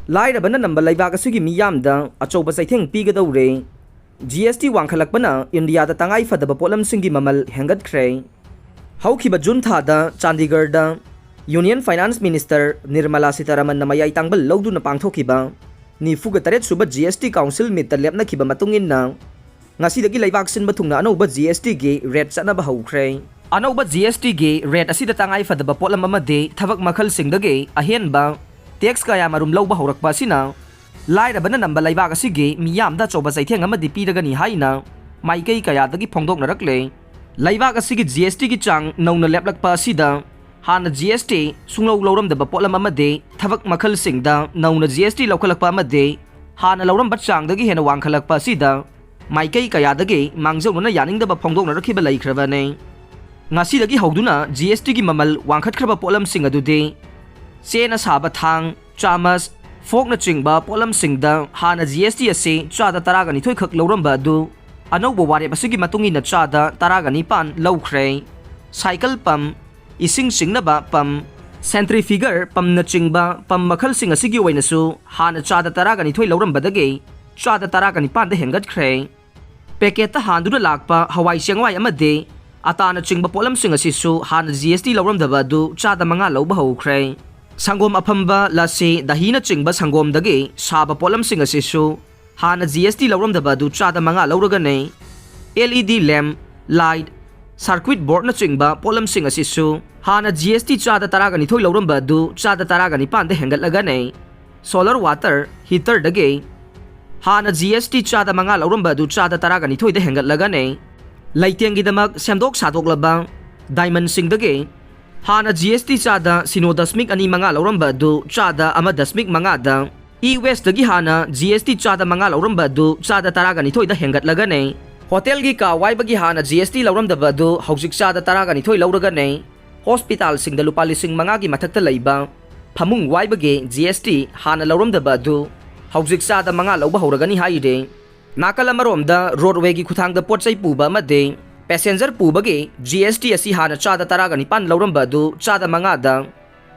लाइरबना number लेबाक असुगी मियामदा अचौबा चैथेंग पीगदौरे GST वांखलकपना इंडियादा तंगाई फदबा पोलमसिंगी ममल हेंगतख्रे हौखिबा जून थादा चंडीगढ़दा union finance minister Nirmala Sitharaman मयाई तांगबल लौदुना पांगथोखिबा निफुगा तरेत सुबा GST काउंसिल मीट लेपनाखिबा मतुंगिन्ना ngasi leibak sinba thungna anauba GST ge rate chanaba haukhre anauba GST ge rate asida tangai fadaba polam amade thabak makhal singdage ahenba tax kaya marum lauba haurakpa sina lairabana namba leibak asige miyamda choba chaitheng amadi piragani haina maikai kaya dagi phongdoknarakle leibak asige GST gi chang nauna leplakpa sida hana GST sunglau lauramdaba polam amade thabak makhal singda nauna GST laukalakpa amade hana lauram batchang dagi hena wangkhalakpa sida माइकई कयादगे मांगजौना यानिंगदबा फोंदोकनरखिबा लैख्रबने ngasi हौदुना GST की ममल वांखटख्रबा पोलमसिंग अदुदे चेना साबा थांग चामस फोकना चिंगबा पोलमसिंगदा हाना GST असे चादा तरागनि थोय खक लौरंबा अदु अनौबो वारेब असिगी मतुंगिना चादा तरागनि पान लौख्रे cycle पम इसिंग सिंगनबा पम सेंट्रीफ्यूगर पमना चिंगबा पम मखल सिंग असिगी ओइनसु हाना चादा तरागनि थोय लौरंबदगे चादा तरागनि पान दे हेंगतख्रे पैकेट हांदुना लाकपा हवाई चेंगवाई अमदे अताना चिंगबा पोलमसिंग असिसु हाना GST लौरमदबा अदु चादा मंगा लौबा हौख्रे संगोम अफंबा लसे दहीना चिंगबा संगोमदगे साबा पोलमसिंग असिसु हाना GST लौरमदबा अदु चादा मंगा लौरगने LED lamp light circuit board न चिंगबा पोलमसिंग असिसु हाना GST चादा तरागनि थोय लौरमबा अदु चादा तरागनि पान दे हेंगतलगने सोलर वाटर हीटर दगे हाना GST चादा मंगा लौरंबा दु चादा तरागनि थोयदे हेंगतलगने लैतेंगिदमक सेमदोक सादोकलबा डायमंड सिंगदगे हाना GST चादा सिनो दशमिक अनि मंगा लौरंबा दु चादा अमा दशमिक मंगा दा ई वेस्ट दगी हाना GST चादा मंगा लौरंबा दु चादा तरागनि थोयदा हेंगतलगने होटल गी का वाइबगी हाना GST लौरंदबा दु हौजिक चादा तरागनि थोय लौरगने हॉस्पिटल सिंगदा लुपा लिसिंग मंगा गी मथक्ता लैबा फमुंग वाइबगे GST हाना लौरंदबा दु हौजिक चादा मंगा लौबा हौरगनी हाइरे नाकल अमरोमदा रोडवे की खुथांगदा पोटचै पुबा अमदे पैसेंजर पुबगे GST असि हाना चादा तरागनि पान लौरंबा दु चादा मंगा दा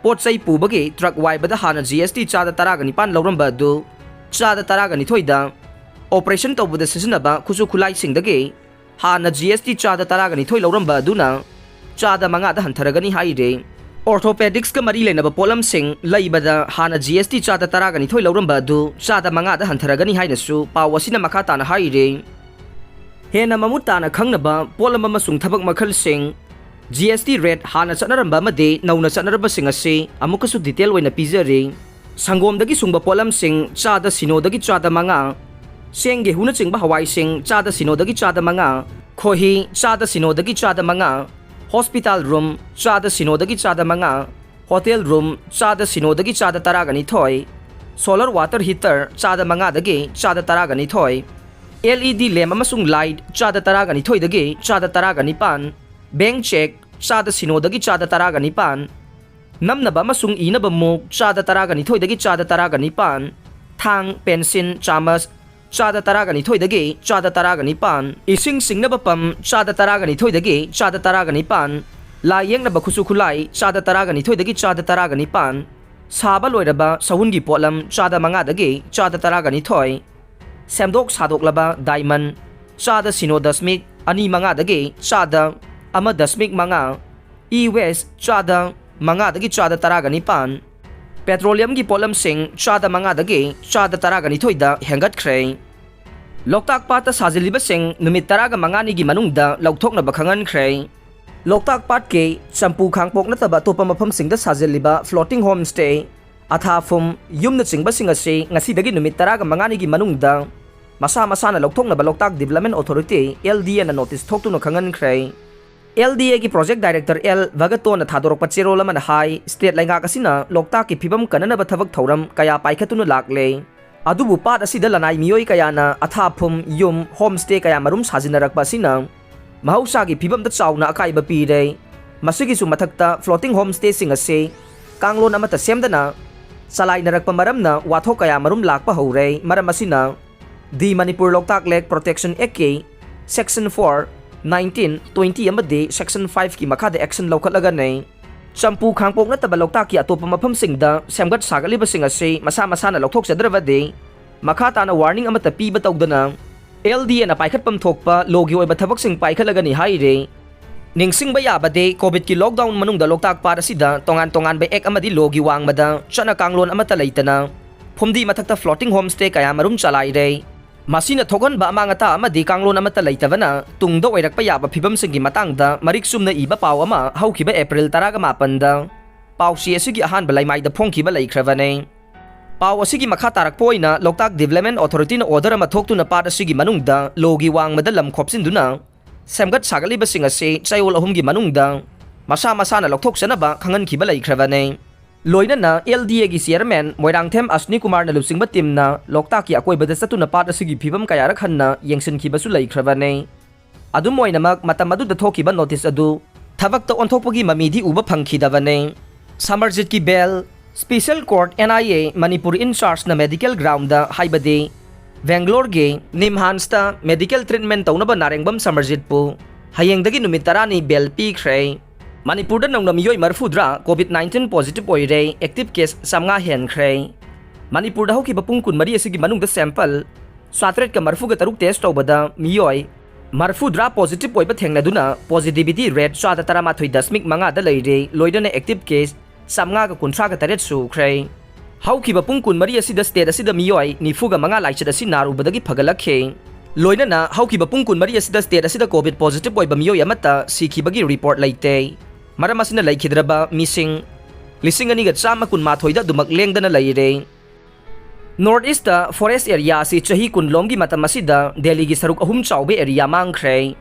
पोटचै पुबगे ट्रक वाइबदा हाना GST चादा तरागनि पान लौरंबा दु चादा तरागनि थोयदा ऑपरेशन तौबदा सिजनबा खुसु खुलाई सिंगदगे हाना GST चादा तरागनि थोय लौरंबा दुना चादा मंगा दा हंथरगनी हाइरे ऑर्थोपेडिक्स का मरी लेनब पोलम सिंह लैबदा हाना GST चादा तरागनि थोय लौरंबा दु चादा मंगा दा हंथरगनी हाइनसु पाव असिना मखा ताना हाइरे हेना ममुत ताना खंगनबा पोलम अमसुंग थबक मखल सिंह GST रेट हाना चनरंबा मदे नौना चनरबा सिंह असे अमुकसु डिटेल ओइना पिजरे संगोमदगी सुंगबा पोलम सिंह चादा सिनोदगी चादा मंगा सेंगे हुना चिंगबा हवाई सिंह चादा सिनोदगी चादा मंगा खोही चादा सिनोदगी चादा मंगा हॉस्पिटल रूम चादा सिनोदगी चादा मंगा होटल रूम चादा सिनोदगी चादा तरागनि थोय सोलर वाटर हीटर चादा मंगा दगे चादा तरागनि थोय LED लैम्प अमसुंग लाइट चादा तरागनि थोयदगे चादा तरागनि पान बैंक चेक चादा सिनोदगी चादा तरागनि पान नमनबा अमसुंग इनबा मुक चादा तरागनि थोयदगे चादा तरागनि पान थांग पेंसिल चामच चादा तरागनि थोयदगे चादा तरागनि पान इसिंग सिंगनबा पम चादा तरागनि थोयदगे चादा तरागनि पान लायेंगनबा खुसु खुलाई चादा तरागनि थोयदगे चादा तरागनि पान साबा लोयरबा सहुनगी पोलम चादा मंगादगे चादा तरागनि थोय सेमदोक सादोकलबा डायमंड चादा सिनो दशमिक अनि मंगादगे चादा अमा दशमिक मंगा ई वेस्ट चादा मंगादगे चादा तरागनि पान पेट्रोलियम की पोलम सिंह चादा मंगादगे चादा तरागनि थोयदा हेंगतख्रे लोकताक पात साजिलिबा सिंह नुमित तरागा मंगानी की मनुंगदा लौथोकनबा खंगनख्रे लोकताक पाट के चंपू खांगपोक नतबा तोपा मफम सिंगदा साजिलिबा फ्लोटिंग होम स्टे अथाफुम युमना चिंगबा सिंग असे ngasi नुमित तरागा मंगानी की मनुंगदा मसा मसाना लौथोकनबा लोकताक डेवलपमेंट अथॉरिटी LDA ना नोटिस थोकतुनो खंगनख्रे LDA की प्रोजेक्ट डायरेक्टर L Vagaton थादोरप चेरोल अमन हाई स्टेट लैंगाक असिना लोकताक की फिबम कननब थबक थौरम कया पाइखतुनु लाकले अदुबु पाट असिदा लनाई मियोई कयाना अथाफुम युम होम स्टे कया मरुम साजिनरकपा असिना महौसागी फिबम द चाउना अकाइबा पीरे मसिगिसु मथक्ता फ्लोटिंग होम स्टे सिंग असे कांगलोन अमत सेमदना चलाइनरकपा मरमना वाथो कया मरुम लाकपा हौरे मरम असिना the Manipur Loktak lake protection act के सेक्शन 4 1920 अमदे सेक्शन 5 की मखाद एक्शन लौखलगने Champu khangpok nataba loktak ki atopa mafamsingda semgat sagalibasing asi masa masana lokthokjadravadi makha tana warning amata piba tawdana LDA na paikhatpam thokpa logi oiba thabaksing paikhalagani haire ningsingba yabade COVID ki lockdown manungda loktak para sida tongan ba ek amadi logi wangmada chana kanglon amata leitana phumdi mathakta floating homestay kaya marum chalaire masina thogan ba amangata amadi kanglon amata leitavana tungda oirakpa yaba phibam singi matangda mariksumna iba paw ama haukiba April 18 da paw si asigi ahan balai mai da phongkiba leikravane paw asigi makha tarakpoina Loktak Development Authority na order ama thoktuna pat asigi manungda logi wangmada lam khopsinduna semgat sagalibasing ase chayol ahumgi manungda masa na lokthoksanaba khangankiba leikravane loina na LDA gi chairman Moirangthem Asni Kumar na lusingba team na Loktak ki akoibada satuna pat asigi phibam kaya rakhanna yengsinkibasu leikravane adum moinamak matam adu da thokiba notice adu thabakta onthokpagi mamidi uba phangkhidavane Samarjit ki bell Special Court NIA Manipur in charge na medical ground da haibade Bangalore ge Nimhansta medical treatment taunaba narengbam Samarjit pu hayengdagi numit 10 ni bell pikre Manipur da nang namiyoi marfudra COVID-19 positive oire active case samnga henkre Manipur da hoki bapung kun mari asigi manung da sample swatret ka marfuga taruk test tawbada miyoi marfudra positive oiba thengnaduna positivity rate swata 13.5 da leire loidana active case samnga ka kuntra ka taret su kre haukiba pungkun mari asida state asida miyoi nifuga manga laichat asi narubadagi phagalakhe loina na haukiba pungkun mari asida state asida COVID positive oiba miyoi amata sikhibagi report laite maram asina laikhidraba missing lising ani ga chama kun mathoida dumak lengdana laire North East forest area si chahi kunlomgi matam asida Delhi gi saruk ahum chawbe area mangkhre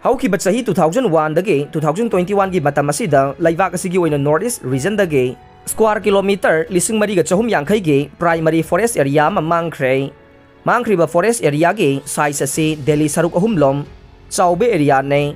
haukiba chahi 2001 dage 2021 gi matam asida laibak asigi oina North East region dage square kilometer lising mariga chahum yangkhai ge primary forest area ma mangkhriba forest area ge size ase Delhi saruk ahum lom chawbe area ne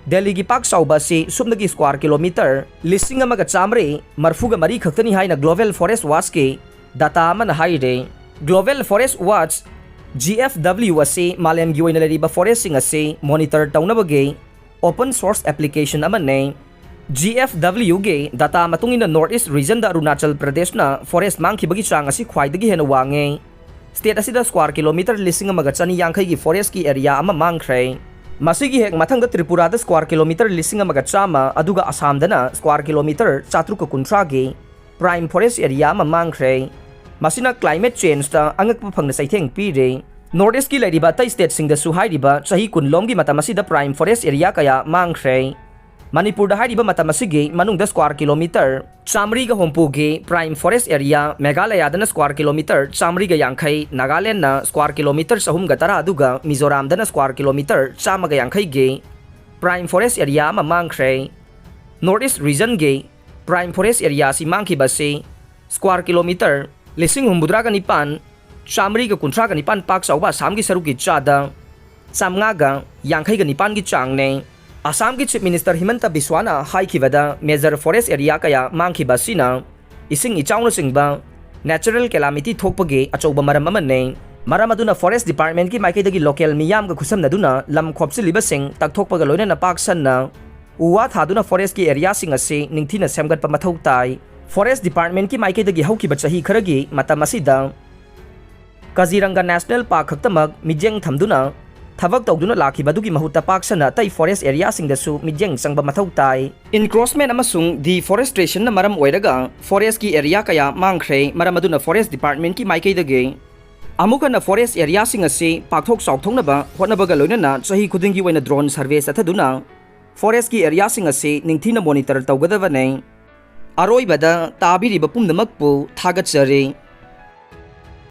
Delhi gi pak chawba se subnagi square kilometer lising amaga chamre marfuga mari khaktani haina Global Forest Watch ke data man haire Global Forest Watch GFW ase malem gi oina leriba forest sing ase monitor taunabage open source application amane GFW ge data matungina Northeast region da Arunachal Pradesh na forest mangkhibagi chang asi khwaidagi hena wange state asida square kilometer lising amaga chani yangkhai gi forest ki area ama mangkhre masigi hek mathangda Tripura da square kilometer lising amaga chama aduga Assam dana square kilometer 413 ge prime forest area ama mangkhre masina climate change ta angakpa phangna saitheng pire Northeast ki leriba ta state singda su hairiba chahi kunlom gi matamasi da prime forest area kaya mangkhre Manipur da hairiba matamasigi manungda square kilometer chamri ga hompu ge prime forest area Meghalaya dana square kilometer chamri ga yangkhai Nagaland na square kilometer sahum ga tara aduga Mizoram dana square kilometer chama ga yangkhai ge prime forest area ma mangkhre Northeast region ge prime forest area si mangki base square kilometer lising humbudra ga nipan chamri ga kuntra ga nipan pak sauba samgi saruki chada samnga ga yangkhai ga nipan gi changne Assam ki Chief Minister Himanta Biswana haikibada major forest area kaya mangkhiba sina ising ichawna singba natural calamity thokpage achauba maram amane maram aduna forest department ki maikaidagi local miyam ga khusamna duna lam khopsiliba sing takthokpaga loina na paksanna uwa thaduna forest ki area sing ase ningthina semgatpa mathau tai forest department ki maikaidagi haukiba chahi kharagi matam asida Kaziranga National Park khaktamak mijeng thamduna Thavak tawduna lakibadugi mahuta paksana tai forest area singdasu mijeng sangba mathau tai encroachment amasung deforestation na maram oiraga forest ki area kaya mangkhre maram aduna forest department ki maikaidage amuka na forest area sing ase pakthok chawthongnaba hotnabaga loinana chahi khudingi oina drone survey sathaduna forest ki area sing ase ningthina monitor tawgadabane aroibada tabiriba pumnamakpu thagachare